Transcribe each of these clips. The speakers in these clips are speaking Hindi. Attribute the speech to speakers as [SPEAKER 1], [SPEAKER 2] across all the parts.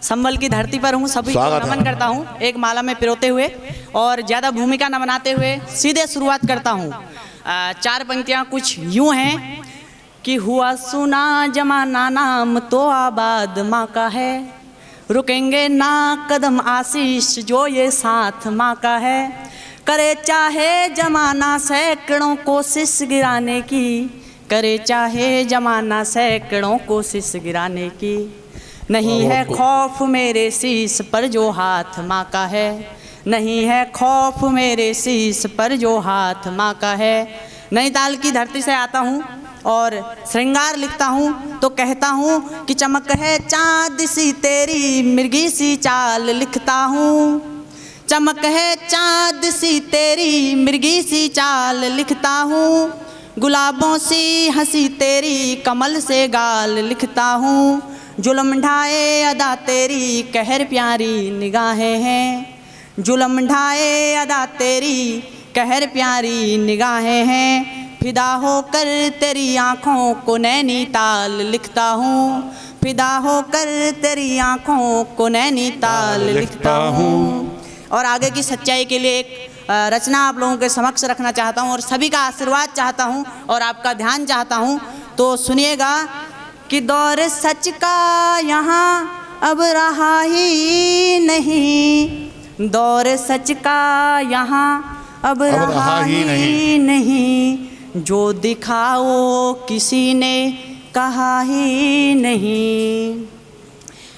[SPEAKER 1] संबल की धरती पर हूँ, सभी को नमन करता हूँ एक माला में पिरोते हुए, और ज़्यादा भूमिका न बनाते हुए सीधे शुरुआत करता हूँ। 4 पंक्तियाँ कुछ यूँ हैं कि हुआ सुना जमाना नाम तो आबाद माँ का है, रुकेंगे ना कदम आशीष जो ये साथ माँ का है, करे चाहे जमाना सैकड़ों कोशिश गिराने की, करे चाहे जमाना सैकड़ों कोशिश गिराने की, नहीं है खौफ मेरे शीश पर जो हाथ माँ का है, नहीं है खौफ मेरे शीश पर जो हाथ माँ का है। नैनीताल की धरती से आता हूँ और श्रृंगार लिखता हूँ तो कहता हूँ कि चमक है चाँद सी तेरी मिर्गी सी चाल लिखता हूँ, चमक है चाँद सी तेरी मिर्गी सी चाल लिखता हूँ, गुलाबों सी हंसी तेरी कमल से गाल लिखता हूँ, जुल्म ढाए अदा तेरी कहर प्यारी निगाहें हैं, जुल्म ढाए अदा तेरी कहर प्यारी निगाहें हैं, फिदा होकर तेरी आँखों को नैनीताल लिखता हूँ, फिदा होकर तेरी आँखों को नैनीताल लिखता हूँ। और आगे की सच्चाई के लिए एक रचना आप लोगों के समक्ष रखना चाहता हूँ और सभी का आशीर्वाद चाहता हूँ और आपका ध्यान चाहता हूँ, तो सुनिएगा कि दौर सच का यहाँ अब रहा ही नहीं, दौर सच का यहाँ अब रहा ही नहीं, जो दिखाओ किसी ने कहा ही नहीं।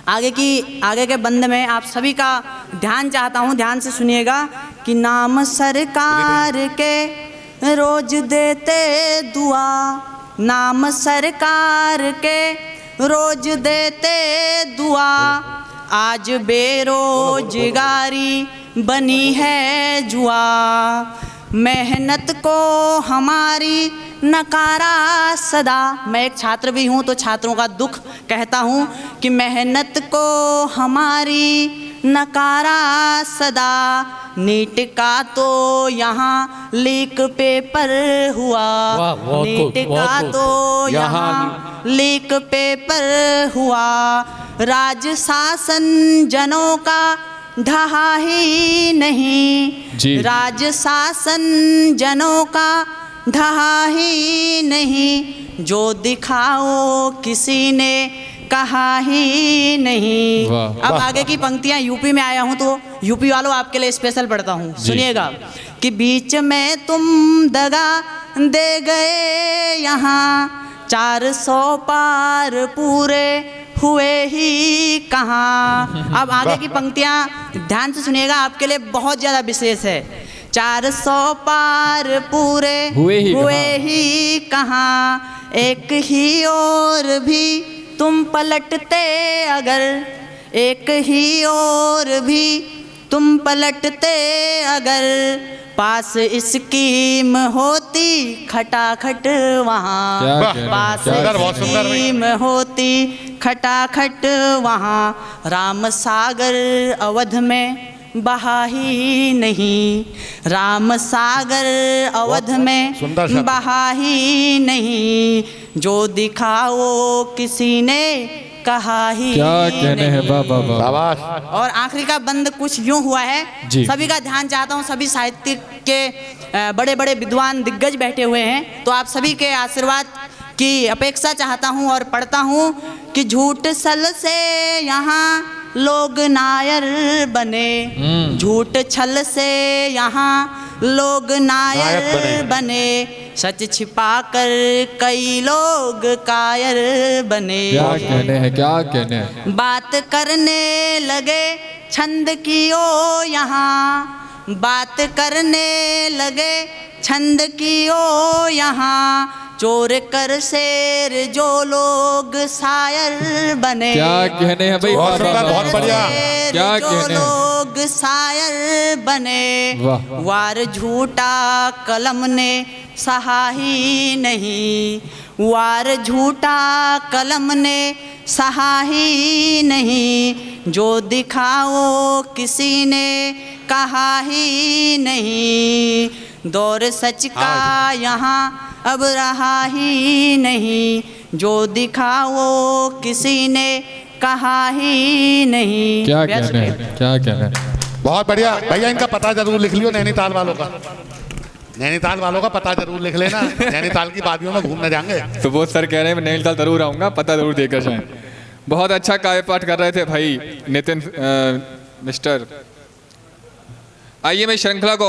[SPEAKER 1] आगे के बंद में आप सभी का ध्यान चाहता हूँ, ध्यान से सुनिएगा कि नाम सरकार के रोज देते दुआ, नाम सरकार के रोज देते दुआ, आज बेरोजगारी बनी है जुआ, मेहनत को हमारी नकारा सदा। मैं एक छात्र भी हूँ तो छात्रों का दुख कहता हूँ कि मेहनत को हमारी नकारा सदा, नीट का तो यहाँ लीक पेपर हुआ, नीट का तो यहाँ लीक पेपर हुआ, राज शासन जनों का ढहा ही नहीं, राज शासन जनों का ढहा ही नहीं, जो दिखाओ किसी ने कहा ही नहीं। अब आगे की पंक्तियां यूपी में आया हूं तो यूपी वालों आपके लिए स्पेशल पढ़ता हूं, सुनिएगा कि बीच में तुम दगा दे गए यहाँ, 400 पार पूरे हुए ही कहाँ। अब आगे की पंक्तियां ध्यान से सुनिएगा, आपके लिए बहुत ज़्यादा विशेष है। 400 पार पूरे हुए ही कहाँ, एक ही और भी तुम पलटते अगर, एक ही और भी तुम पलटते अगर, पास स्कीम होती खटाखट वहाँ, पास स्कीम होती खटाखट वहाँ, राम सागर अवध में बहा ही नहीं, राम सागर अवध में बहा ही नहीं, जो दिखाओ किसी ने कहा ही क्या कहने हैं। और आखिरी का बंद कुछ यूं हुआ है, सभी का ध्यान चाहता हूं, सभी साहित्य के बड़े बड़े विद्वान दिग्गज बैठे हुए हैं, तो आप सभी के आशीर्वाद की अपेक्षा चाहता हूं और पढ़ता हूं कि झूठ सल से यहाँ लोग नायर बने, झूठ छल से यहाँ लोग नायर बने, सच छिपाकर कई लोग कायर बने।
[SPEAKER 2] क्या कहने हैं, क्या कहने हैं।
[SPEAKER 1] बात करने लगे छंद की ओ यहाँ, बात करने लगे छंद की ओ यहाँ, चोर कर शेर जो लोग शायर बने।
[SPEAKER 2] क्या कहने हैं भाई, बहुत बढ़िया। क्या कहने हैं,
[SPEAKER 1] लोग शायर बने, वार झूठा कलम ने सहा ही नहीं, वार झूठा कलम ने सहा ही नहीं, जो दिखाओ किसी ने कहा ही नहीं, दौर सच का यहाँ अब रहा ही नहीं, जो दिखाओ किसी ने कहा ही नहीं।
[SPEAKER 2] क्या
[SPEAKER 1] व्यर्थ
[SPEAKER 2] कहना है, क्या कहना है।
[SPEAKER 3] बहुत बढ़िया भैया, इनका पता जरूर लिख लियो, नैनीताल वालों का। नैनीताल वालों का पता जरूर लिख लेना, नैनीताल की वादियों में घूमने जाएंगे।
[SPEAKER 2] सुबोध सर कह रहे हैं मैं नैनीताल जरूर आऊंगा, पता जरूर देकर जाएं। बहुत अच्छा काव्य पाठ कर रहे थे भाई नितिन मिस्टर। आइए मैं श्रृंखला को